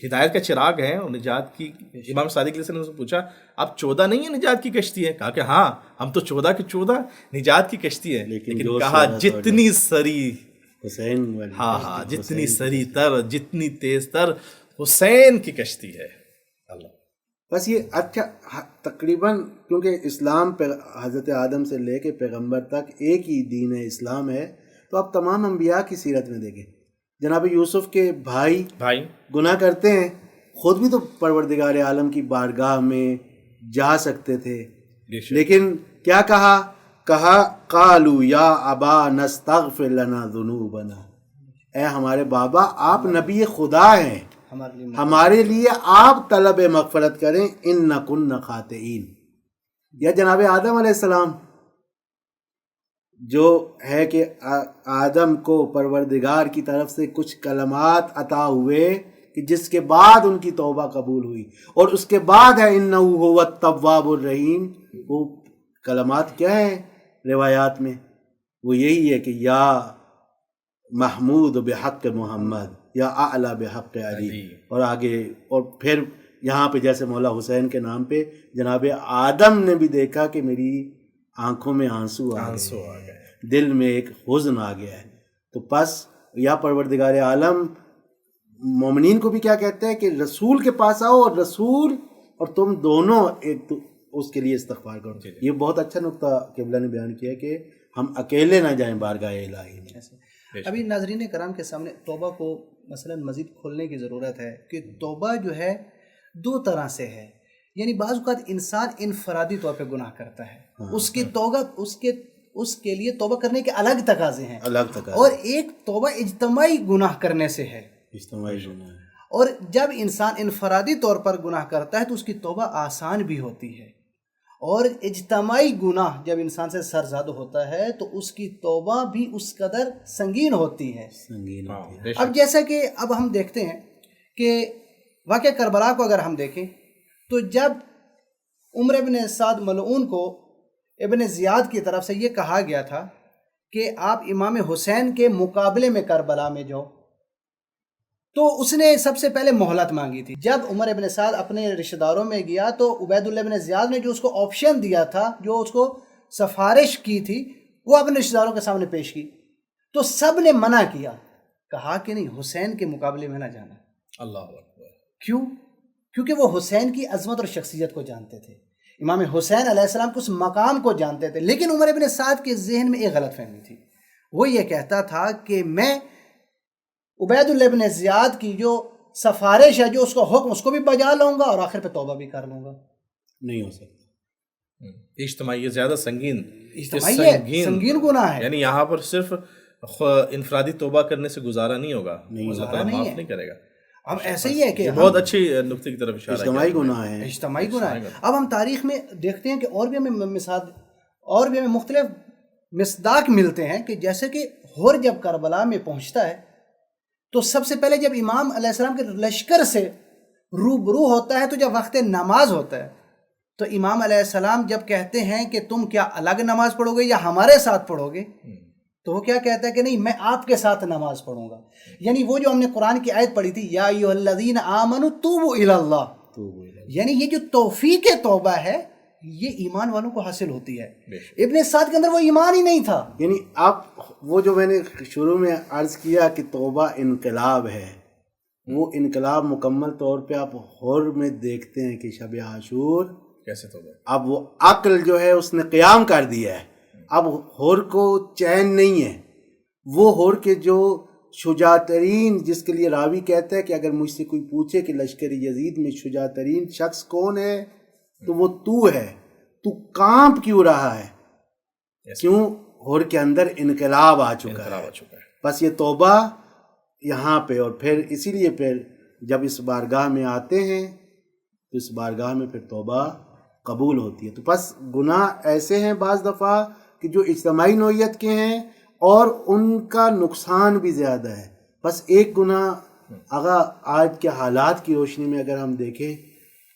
ہدایت کا چراغ ہے اور نجات کی. امام صادق علیہ السلام نے پوچھا آپ 14 نہیں ہے نجات کی کشتی ہے؟ کہا کہ ہاں ہم تو 14 کی 14 نجات کی کشتی ہے. لیکن کہا جتنی سری حسین والی. ہاں جتنی سری تر جتنی تیز تر حسین کی کشتی ہے. اللہ بس یہ اچھا تقریباً کیونکہ اسلام پہ حضرت آدم سے لے کے پیغمبر تک ایک ہی دین ہے، اسلام ہے. تو آپ تمام انبیاء کی سیرت میں دیکھیں، جناب یوسف کے بھائی گناہ کرتے ہیں، خود بھی تو پروردگار عالم کی بارگاہ میں جا سکتے تھے، لیکن کیا کہا قالوا یا ابا نستغفر لنا ذنوبنا، اے ہمارے بابا آپ نبی خدا ہیں، ہمارے لیے آپ طلب مغفرت کریں، انکن خاطئین. یا جناب آدم علیہ السلام جو ہے کہ آدم کو پروردگار کی طرف سے کچھ کلمات عطا ہوئے کہ جس کے بعد ان کی توبہ قبول ہوئی، اور اس کے بعد ہے انہ هو التواب الرحیم. وہ کلمات کیا ہیں روایات میں؟ وہ یہی ہے کہ یا محمود بحق محمد یا اعلیٰ بحق علی، اور آگے اور پھر یہاں پہ جیسے مولا حسین کے نام پہ جناب آدم نے بھی دیکھا کہ میری آنکھوں میں آنسو آ گئے، دل میں ایک حزن آ گیا ہے. تو پس یا پروردگار عالم مومنین کو بھی کیا کہتے ہیں کہ رسول کے پاس آؤ، اور رسول اور تم دونوں ایک اس کے لیے استغفار کرو. یہ بہت اچھا نقطہ قبلہ نے بیان کیا کہ ہم اکیلے نہ جائیں بارگاہ الہی میں. ابھی ناظرین کرام کے سامنے توبہ کو مثلا مزید کھولنے کی ضرورت ہے کہ توبہ جو ہے دو طرح سے ہے. یعنی بعض اوقات انسان انفرادی طور پہ گناہ کرتا ہے، اس کی توبہ اس کے لیے توبہ کرنے کے الگ تقاضے ہیں، اور ایک توبہ اجتماعی گناہ کرنے سے ہے. اجتماعی گناہ، اور جب انسان انفرادی طور پر گناہ کرتا ہے تو اس کی توبہ آسان بھی ہوتی ہے، اور اجتماعی گناہ جب انسان سے سرزد ہوتا ہے تو اس کی توبہ بھی اس قدر سنگین ہوتی ہے. اب جیسا کہ اب ہم دیکھتے ہیں کہ واقعہ کربلا کو اگر ہم دیکھیں تو جب عمر ابن سعد ملعون کو ابن زیاد کی طرف سے یہ کہا گیا تھا کہ آپ امام حسین کے مقابلے میں کربلا میں جاؤ، تو اس نے سب سے پہلے مہلت مانگی تھی. جب عمر ابن سعد اپنے رشتہ داروں میں گیا تو عبید اللہ ابن زیاد نے جو اس کو آپشن دیا تھا، جو اس کو سفارش کی تھی، وہ اپنے رشتہ داروں کے سامنے پیش کی، تو سب نے منع کیا، کہا کہ نہیں، حسین کے مقابلے میں نہ جانا. اللہ اکبر. کیوں؟ کیونکہ وہ حسین کی عظمت اور شخصیت کو جانتے تھے، امام حسین علیہ السلام کے اس مقام کو جانتے تھے. لیکن عمر ابن سعد کے ذہن میں ایک غلط فہمی تھی. وہ یہ کہتا تھا کہ میں عبید اللہ ابن زیاد کی جو سفارش ہے، جو اس کا حکم، اس کو بھی بجا لوں گا اور آخر پہ توبہ بھی کر لوں گا. نہیں ہو سکتا. اجتماعی زیادہ سنگین گناہ ہے. یعنی یہاں پر صرف انفرادی توبہ کرنے سے گزارا نہیں ہوگا، اللہ تعالیٰ معاف نہیں کرے گا. اب ایسے ہی ہے کہ بہت اچھی نقطے کی طرف اشارہ اجتماعی گناہ ہے. اجتماعی گناہ ہے. اب ہم تاریخ میں دیکھتے ہیں کہ اور بھی ہمیں مختلف مصداق ملتے ہیں کہ جیسے کہ ہور جب کربلا میں پہنچتا ہے تو سب سے پہلے جب امام علیہ السلام کے لشکر سے روبرو ہوتا ہے تو جب وقت نماز ہوتا ہے تو امام علیہ السلام جب کہتے ہیں کہ تم کیا الگ نماز پڑھو گے یا ہمارے ساتھ پڑھو گے، تو وہ کیا کہتا ہے کہ نہیں، میں آپ کے ساتھ نماز پڑھوں گا. یعنی وہ جو ہم نے قرآن کی آیت پڑھی تھی، یا ایھا الذین آمنوا توبوا الی اللہ، یعنی یہ جو توفیق توبہ ہے یہ ایمان والوں کو حاصل ہوتی ہے. ابن سعد کے اندر وہ ایمان ہی نہیں تھا. یعنی آپ وہ جو میں نے شروع میں عرض کیا کہ توبہ انقلاب ہے، وہ انقلاب مکمل طور پہ آپ ہور میں دیکھتے ہیں کہ شب عاشور کیسے توبہ، اب وہ عقل جو ہے اس نے قیام کر دیا ہے. اب ہور کو چین نہیں ہے. وہ ہور کے جو شجاع ترین، جس کے لیے راوی کہتا ہے کہ اگر مجھ سے کوئی پوچھے کہ لشکر یزید میں شجاع ترین شخص کون ہے تو وہ تو ہے، تو کانپ کیوں رہا ہے؟ کیوں؟ ہور کے اندر انقلاب آ چکا ہے. بس یہ توبہ یہاں پہ، اور پھر اسی لیے پھر جب اس بارگاہ میں آتے ہیں تو اس بارگاہ میں پھر توبہ قبول ہوتی ہے. تو بس گناہ ایسے ہیں بعض دفعہ کہ جو اجتماعی نوعیت کے ہیں اور ان کا نقصان بھی زیادہ ہے. بس ایک گناہ اگر آج کے حالات کی روشنی میں اگر ہم دیکھیں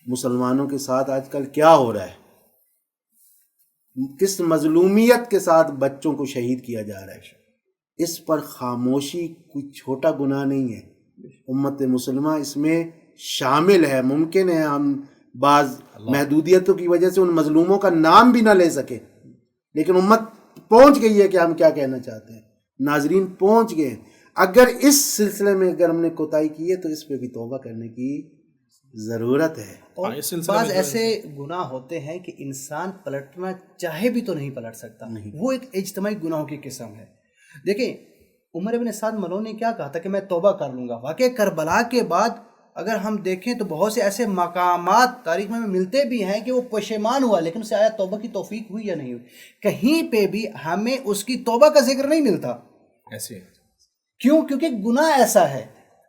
مسلمانوں کے ساتھ آج کل کیا ہو رہا ہے، کس مظلومیت کے ساتھ بچوں کو شہید کیا جا رہا ہے، اس پر خاموشی کوئی چھوٹا گناہ نہیں ہے. امت مسلمہ اس میں شامل ہے. ممکن ہے ہم بعض محدودیتوں کی وجہ سے ان مظلوموں کا نام بھی نہ لے سکیں، لیکن امت پہنچ گئی ہے کہ ہم کیا کہنا چاہتے ہیں. ناظرین پہنچ گئے ہیں. اگر اس سلسلے میں اگر ہم نے کوتاہی کی ہے تو اس پہ بھی توبہ کرنے کی ضرورت ہے. اور بعض ایسے گناہ ہوتے ہیں کہ انسان پلٹنا چاہے بھی تو نہیں پلٹ سکتا، وہ ایک اجتماعی گناہوں کی قسم ہے. دیکھیں عمر بن سعد ملعون نے کیا کہا تھا کہ میں توبہ کر لوں گا. واقعی کربلا کے بعد اگر ہم دیکھیں تو بہت سے ایسے مقامات تاریخ میں ملتے بھی ہیں کہ وہ پشیمان ہوا، لیکن اسے آیا توبہ کی توفیق ہوئی یا نہیں ہوئی. کہیں پہ بھی ہمیں اس کی توبہ کا ذکر نہیں ملتا. ایسے کیوں؟ کیونکہ گناہ ایسا ہے،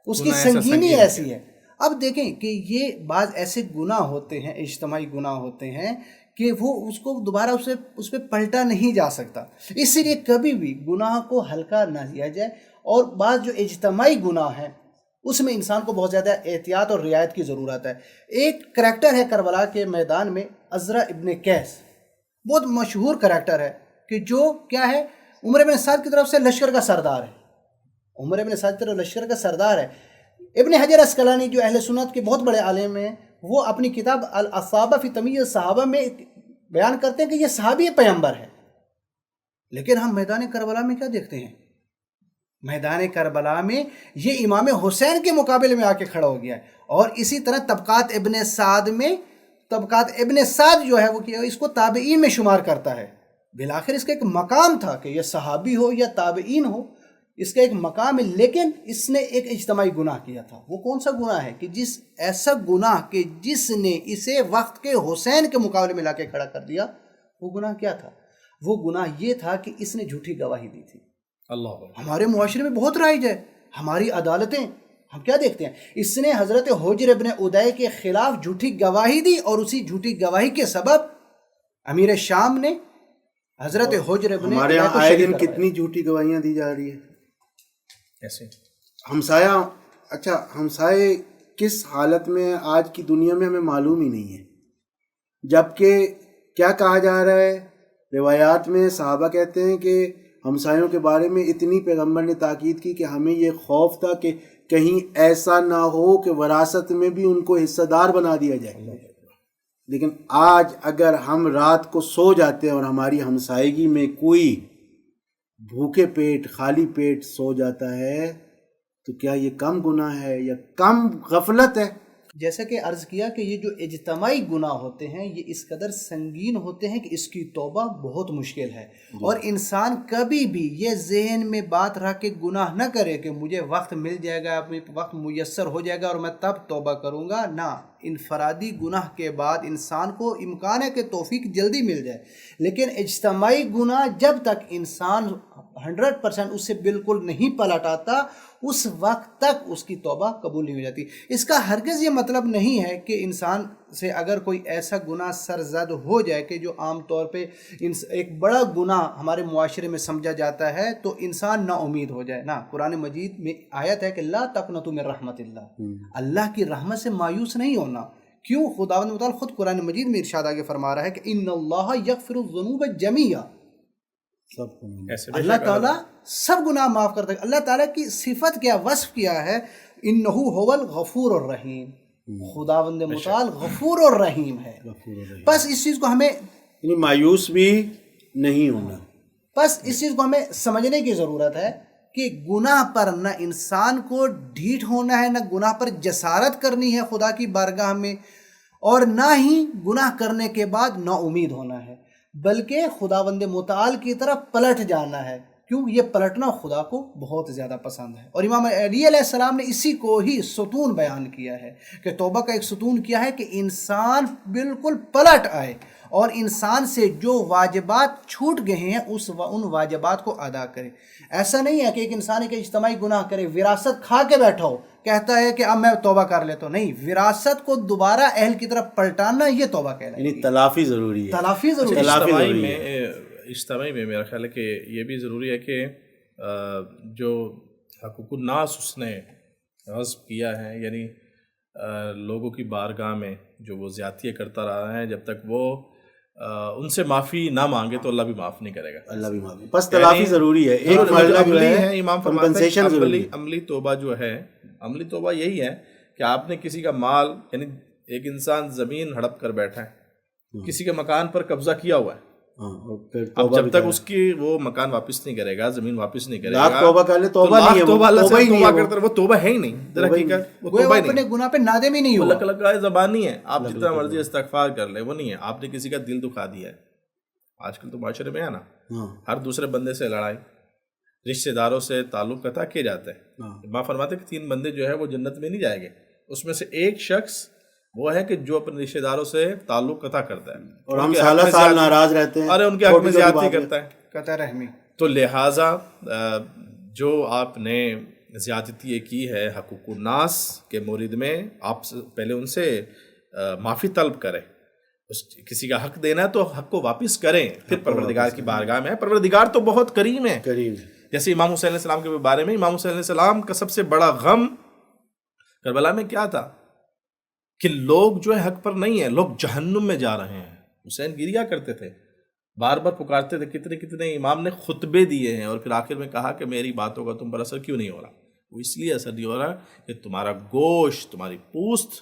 اس کی سنگینی ایسی ہے. اب دیکھیں کہ یہ بعض ایسے گناہ ہوتے ہیں، اجتماعی گناہ ہوتے ہیں کہ وہ اس کو دوبارہ اس پہ پلٹا نہیں جا سکتا. اسی لیے کبھی بھی گناہ کو ہلکا نہ لیا جائے. اور بعض جو اجتماعی گناہ ہیں اس میں انسان کو بہت زیادہ احتیاط اور رعایت کی ضرورت ہے. ایک کریکٹر ہے کربلا کے میدان میں، عزرا ابن قیس، بہت مشہور کریکٹر ہے کہ جو کیا ہے، عمر بن سعد کی طرف سے لشکر کا سردار ہے. عمر بن سعد کی طرف لشکر کا سردار ہے. ابن حجر عسقلانی جو اہل سنت کے بہت بڑے عالم ہیں، وہ اپنی کتاب الاصابہ فی تمییز الصحابہ میں بیان کرتے ہیں کہ یہ صحابی پیغمبر ہے. لیکن ہم میدان کربلا میں کیا دیکھتے ہیں؟ میدان کربلا میں یہ امام حسین کے مقابلے میں آ کے کھڑا ہو گیا ہے. اور اسی طرح طبقات ابن سعد میں، طبقات ابن سعد جو ہے وہ اس کو تابعین میں شمار کرتا ہے. بالآخر اس کا ایک مقام تھا کہ یہ صحابی ہو یا تابعین ہو، اس کا ایک مقام ہے. لیکن اس نے ایک اجتماعی گناہ کیا تھا. وہ کون سا گناہ ہے؟ کہ ایسا گناہ کہ جس نے اسے وقت کے حسین کے مقابلے میں لا کے کھڑا کر دیا. وہ گناہ کیا تھا؟ وہ گناہ یہ تھا کہ اس نے جھوٹی گواہی دی تھی. اللہ ہمارے معاشرے میں بہت رائج ہے. ہماری عدالتیں ہم کیا دیکھتے ہیں؟ اس نے حضرت حجر ابن ادے کے خلاف جھوٹی گواہی دی، اور اسی جھوٹی گواہی کے سبب امیر شام نے حضرت حجر ابن ہمارے یہاں آئے دن کتنی جھوٹی گواہیاں دی جا رہی ہیں. ایسے ہمسایہ، اچھا ہمسائے کس حالت میں آج کی دنیا میں ہمیں معلوم ہی نہیں ہے. جبکہ کیا کہا جا رہا ہے روایات میں؟ صحابہ کہتے ہیں کہ ہمسایوں کے بارے میں اتنی پیغمبر نے تاکید کی کہ ہمیں یہ خوف تھا کہ کہیں ایسا نہ ہو کہ وراثت میں بھی ان کو حصہ دار بنا دیا جائے. لیکن آج اگر ہم رات کو سو جاتے ہیں اور ہماری ہمسائیگی میں کوئی بھوکے پیٹ، خالی پیٹ سو جاتا ہے تو کیا یہ کم گناہ ہے یا کم غفلت ہے؟ جیسا کہ عرض کیا کہ یہ جو اجتماعی گناہ ہوتے ہیں یہ اس قدر سنگین ہوتے ہیں کہ اس کی توبہ بہت مشکل ہے. اور انسان کبھی بھی یہ ذہن میں بات رکھ کے گناہ نہ کرے کہ مجھے وقت مل جائے گا، وقت میسر ہو جائے گا اور میں تب توبہ کروں گا. نہ، انفرادی گناہ کے بعد انسان کو امکان ہے کہ توفیق جلدی مل جائے، لیکن اجتماعی گناہ جب تک انسان 100% اس سے بالکل نہیں پلٹ آتا اس وقت تک اس کی توبہ قبول نہیں ہو جاتی. اس کا ہرگز یہ مطلب نہیں ہے کہ انسان سے اگر کوئی ایسا گناہ سرزد ہو جائے کہ جو عام طور پہ ایک بڑا گناہ ہمارے معاشرے میں سمجھا جاتا ہے تو انسان نا امید ہو جائے. نہ، قرآن مجید میں آیت ہے کہ لا تقنطوا من رحمت اللہ، اللہ کی رحمت سے مایوس نہیں ہونا. کیوں؟ خداوند متعال خود قرآن مجید میں ارشاد آگے فرما رہا ہے کہ ان اللہ یغفر الذنوب جمیعا، اللہ تعالیٰ سب گناہ معاف کرتا ہے. اللہ تعالیٰ کی صفت کیا، وصف کیا ہے؟ انہو هو الغفور الرحیم، خداوند متعال غفور الرحیم ہے. بس اس چیز کو ہمیں یعنی مایوس بھی نہیں ہونا. بس اس چیز کو ہمیں سمجھنے کی ضرورت ہے کہ گناہ پر نہ انسان کو ڈھیٹ ہونا ہے، نہ گناہ پر جسارت کرنی ہے خدا کی بارگاہ میں، اور نہ ہی گناہ کرنے کے بعد نا امید ہونا ہے، بلکہ خداوند متعال کی طرف پلٹ جانا ہے. کیوں؟ یہ پلٹنا خدا کو بہت زیادہ پسند ہے. اور امام علی علیہ السلام نے اسی کو ہی ستون بیان کیا ہے کہ توبہ کا ایک ستون کیا ہے کہ انسان بالکل پلٹ آئے اور انسان سے جو واجبات چھوٹ گئے ہیں ان واجبات کو ادا کرے. ایسا نہیں ہے کہ ایک انسان ایک اجتماعی گناہ کرے، وراثت کھا کے بیٹھا ہو، کہتا ہے کہ اب میں توبہ کر لیتا ہوں. نہیں، وراثت کو دوبارہ اہل کی طرف پلٹانا یہ توبہ کہلاتی ہے. یعنی تلافی ضروری ہے. تلافی ضروری ہے. اجتماعی میں میرا خیال ہے کہ یہ بھی ضروری ہے کہ جو حقوق الناس اس نے غصب کیا ہے، یعنی لوگوں کی بارگاہ میں جو وہ زیادتیاں کرتا رہا ہے، جب تک وہ ان سے معافی نہ مانگے تو اللہ بھی معاف نہیں کرے گا. اللہ بھی معافی. بس تلافی ضروری ہے. ایک مرحلہ جو ہے امام فرماتے ہیں عملی توبہ جو ہے، عملی توبہ یہی ہے کہ آپ نے کسی کا مال، یعنی ایک انسان زمین ہڑپ کر بیٹھا ہے، کسی کے مکان پر قبضہ کیا ہوا ہے، اب جب تک اس کی وہ مکان واپس نہیں کرے گا، زمین واپس نہیں کرے گا، لاکھ توبہ کر لے توبہ نہیں ہے، توبہ کرتا ہے، وہ توبہ ہے ہی نہیں. در حقیقت وہ توبہ ہی اپنے گناہ پہ نادم ہی نہیں ہوا. اللہ کا زبانی ہے، آپ جتنا مرضی استغفار کر لیں وہ نہیں ہے. آپ نے کسی کا دل دکھا دیا ہے. آج کل تو معاشرے میں ہے نا، ہر دوسرے بندے سے لڑائی، رشتہ داروں سے تعلق قطع کیے جاتے ہیں. ماں فرماتے کہ 3 بندے جو ہے وہ جنت میں نہیں جائیں گے. اس میں سے ایک شخص وہ ہے کہ جو اپنے رشتہ داروں سے تعلق قطع کرتا ہے اور ہم سالہ سال ناراض رہتے ہیں، اور ان کے حق میں زیادتی کرتا ہے، قطع رحمی. تو لہٰذا جو آپ نے زیادتی کی ہے حقوق الناس کے مورد میں، آپ پہلے ان سے معافی طلب کریں. کسی کا حق دینا ہے تو حق کو واپس کریں، پھر پروردگار کی بارگاہ میں. پروردگار تو بہت کریم ہے. جیسے امام حسین علیہ السلام کے بارے میں، امام حسین علیہ السلام کا سب سے بڑا غم کربلا میں کیا تھا کہ لوگ جو ہے حق پر نہیں ہیں، لوگ جہنم میں جا رہے ہیں. حسین گریا کرتے تھے، بار بار پکارتے تھے. کتنے امام نے خطبے دیے ہیں اور پھر آخر میں کہا کہ میری باتوں کا تم پر اثر کیوں نہیں ہو رہا. وہ اس لیے اثر نہیں ہو رہا کہ تمہارا گوشت، تمہاری پوست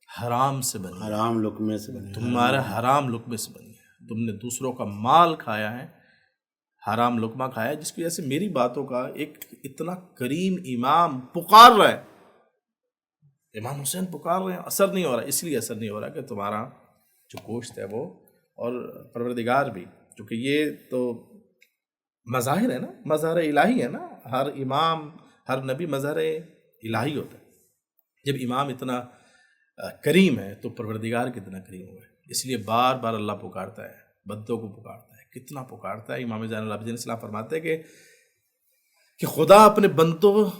حرام سے بنی، حرام لقمے سے بنی، تمہارا حرام لقمے سے بنی ہے. تم نے دوسروں کا مال کھایا ہے، حرام لقمہ کھایا ہے، جس کی وجہ سے میری باتوں کا ایک اتنا کریم امام پکار رہا ہے، امام حسین پکار رہے ہیں، اثر نہیں ہو رہا. اس لیے اثر نہیں ہو رہا کہ تمہارا جو گوشت ہے وہ، اور پروردگار بھی، کیونکہ یہ تو مظاہر ہے نا، مظہر الہی ہے نا. ہر امام، ہر نبی مظہر الہی ہوتا ہے. جب امام اتنا کریم ہے تو پروردگار کتنا کریم ہوا ہے. اس لیے بار بار اللہ پکارتا ہے، بندوں کو پکارتا ہے. کتنا پکارتا ہے. امام زین العابدین السلام فرماتے ہیں کہ خدا اپنے بندوں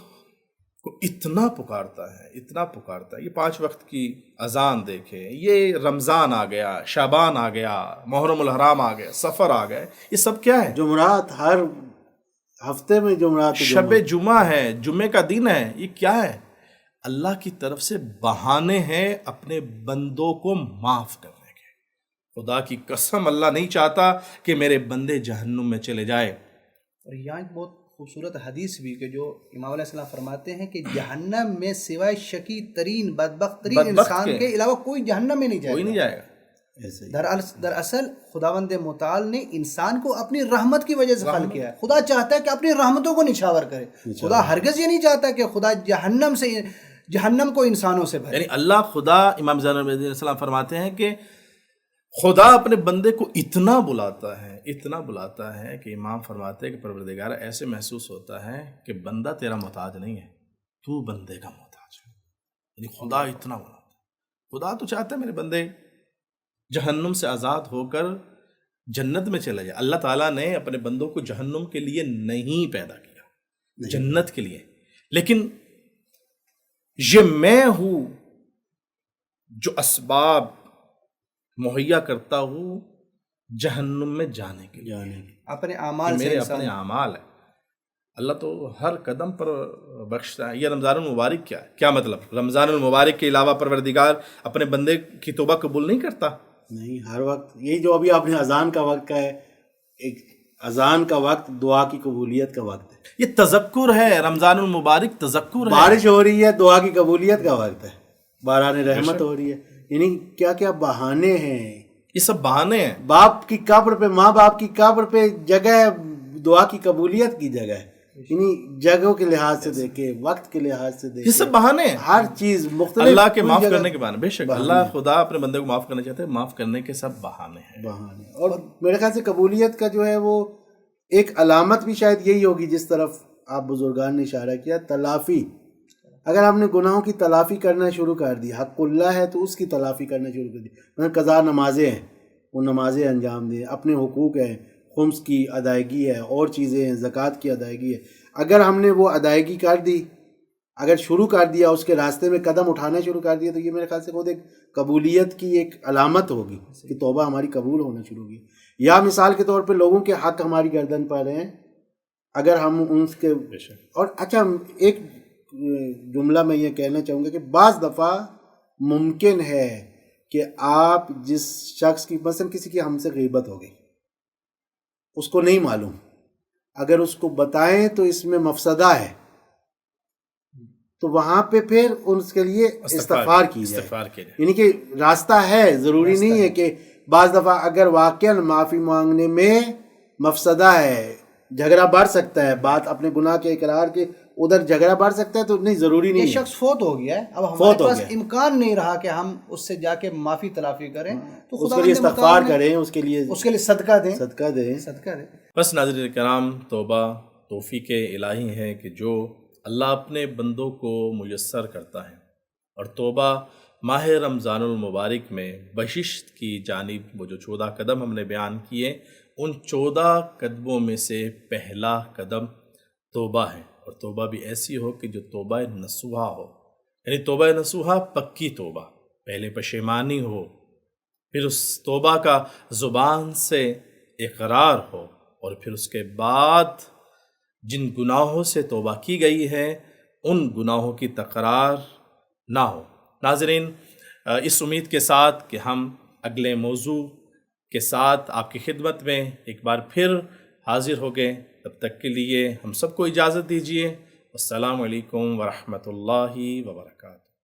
کو اتنا پکارتا ہے، اتنا پکارتا ہے. یہ 5 وقت کی اذان دیکھیں، یہ رمضان آ گیا، شعبان آ گیا، محرم الحرام آ گیا، سفر آ گئے، یہ سب کیا ہے؟ جمعرات، ہر ہفتے میں جمعرات، شب جمعہ ہے، جمعے کا دن ہے. یہ کیا ہے؟ اللہ کی طرف سے بہانے ہیں اپنے بندوں کو معاف کرنے کے. خدا کی قسم اللہ نہیں چاہتا کہ میرے بندے جہنم میں چلے جائے. اور یہاں ایک بہت خوبصورت حدیث بھی کہ جو امام علیہ السلام فرماتے ہیں کہ جہنم میں سوائے شقی ترین، بدبخت ترین انسان کے علاوہ کوئی جہنم میں نہیں جائے گا. کوئی نہیں جائے گا. دراصل خداوند متعال نے انسان کو اپنی رحمت کی وجہ سے خلق کیا ہے. خدا چاہتا ہے کہ اپنی رحمتوں کو نچھاور کرے. خدا ہرگز یہ نہیں چاہتا کہ خدا جہنم کو انسانوں سے بھرے. یعنی اللہ خدا، امام زین العابدین السلام فرماتے ہیں کہ خدا اپنے بندے کو اتنا بلاتا ہے کہ امام فرماتے ہیں کہ پروردگار ایسے محسوس ہوتا ہے کہ بندہ تیرا محتاج نہیں ہے، تو بندے کا محتاج ہے. یعنی خدا اتنا بلاتا ہے. خدا تو چاہتا ہے میرے بندے جہنم سے آزاد ہو کر جنت میں چلے جائے. اللہ تعالیٰ نے اپنے بندوں کو جہنم کے لیے نہیں پیدا کیا، جنت کے لیے. لیکن یہ میں ہوں جو اسباب مہیا کرتا ہوں جہنم میں جانے کے لیے. اپنے اعمال سے، میرے اپنے اعمال ہیں. اللہ تو ہر قدم پر بخشتا ہے. یہ رمضان المبارک کیا ہے؟ کیا مطلب؟ رمضان المبارک کے علاوہ پروردگار اپنے بندے کی توبہ قبول نہیں کرتا؟ نہیں، ہر وقت. یہی جو ابھی آپ نے اذان کا وقت کا ہے، ایک اذان کا وقت دعا کی قبولیت کا وقت ہے. یہ تذکر ہے، رمضان المبارک تذکر ہے. بارش ہو رہی ہے، دعا کی قبولیت کا وقت ہے، باران رحمت ہو رہی ہے. یعنی کیا کیا بہانے ہیں، یہ سب بہانے ہیں. باپ کی قبر پہ، ماں باپ کی قبر پہ جگہ ہے، دعا کی قبولیت کی جگہ ہے. یعنی جگہوں کے لحاظ سے دیکھے، وقت کے لحاظ سے دیکھے، یہ سب بہانے ہیں. ہر چیز مختلف. اللہ کے معاف کرنے کے بہانے. بے شک اللہ خدا اپنے بندے کو معاف کرنا چاہتے ہیں، معاف کرنے کے سب بہانے ہیں. اور میرے خیال سے قبولیت کا جو ہے وہ ایک علامت بھی شاید یہی ہوگی جس طرف آپ بزرگان نے اشارہ کیا، تلافی. اگر آپ نے گناہوں کی تلافی کرنا شروع کر دی، حق اللہ ہے تو اس کی تلافی کرنا شروع کر دی. مثلا قضا نمازیں ہیں، وہ نمازیں انجام دیں، اپنے حقوق ہیں، خمس کی ادائیگی ہے، اور چیزیں ہیں، زکوٰۃ کی ادائیگی ہے. اگر ہم نے وہ ادائیگی کر دی، اگر شروع کر دیا، اس کے راستے میں قدم اٹھانا شروع کر دیا، تو یہ میرے خیال سے خود ایک قبولیت کی ایک علامت ہوگی کہ توبہ ہماری قبول ہونا شروع ہوگی. یا مثال کے طور پہ لوگوں کے حق ہماری گردن پر ہیں، اگر ہم ان کے. اور اچھا، ایک جملہ میں یہ کہنا چاہوں گا کہ بعض دفعہ ممکن ہے کہ آپ جس شخص کی مثلا کسی کی ہم سے غیبت ہو گئی، اس کو نہیں معلوم، اگر اس کو بتائیں تو اس میں مفسدہ ہے، تو وہاں پہ پھر اس کے لیے استغفار کی جائے، یعنی کہ راستہ ہے، ضروری نہیں ہے کہ بعض دفعہ اگر واقعا معافی مانگنے میں مفسدہ ہے، جھگڑا بڑھ سکتا ہے، بات اپنے گناہ کے اقرار کے ادھر جھگڑا بڑھ سکتا ہے، تو نہیں، ضروری نہیں یہ ہے. شخص فوت ہو گیا ہے، اب ہمارے پاس امکان نہیں رہا کہ ہم اس سے جا کے معافی تلافی کریں، تو اس کے لیے استغفار کریں، اس کے لیے صدقہ دیں. صدقہ دیں. بس ناظرین کرام، توبہ توفیق الہی ہے کہ جو اللہ اپنے بندوں کو میسر کرتا ہے، اور توبہ ماہ رمضان المبارک میں بششت کی جانب وہ جو 14 قدم ہم نے بیان کیے، ان 14 قدموں میں سے پہلا قدم توبہ ہے، اور توبہ بھی ایسی ہو کہ جو توبہ نصوحہ ہو، یعنی توبہ نصوحہ پکی توبہ، پہلے پشیمانی ہو، پھر اس توبہ کا زبان سے اقرار ہو، اور پھر اس کے بعد جن گناہوں سے توبہ کی گئی ہے ان گناہوں کی تکرار نہ ہو. ناظرین، اس امید کے ساتھ کہ ہم اگلے موضوع کے ساتھ آپ کی خدمت میں ایک بار پھر حاضر ہو گئے، تب تک کے لیے ہم سب کو اجازت دیجیے. السلام علیکم ورحمۃ اللہ وبرکاتہ.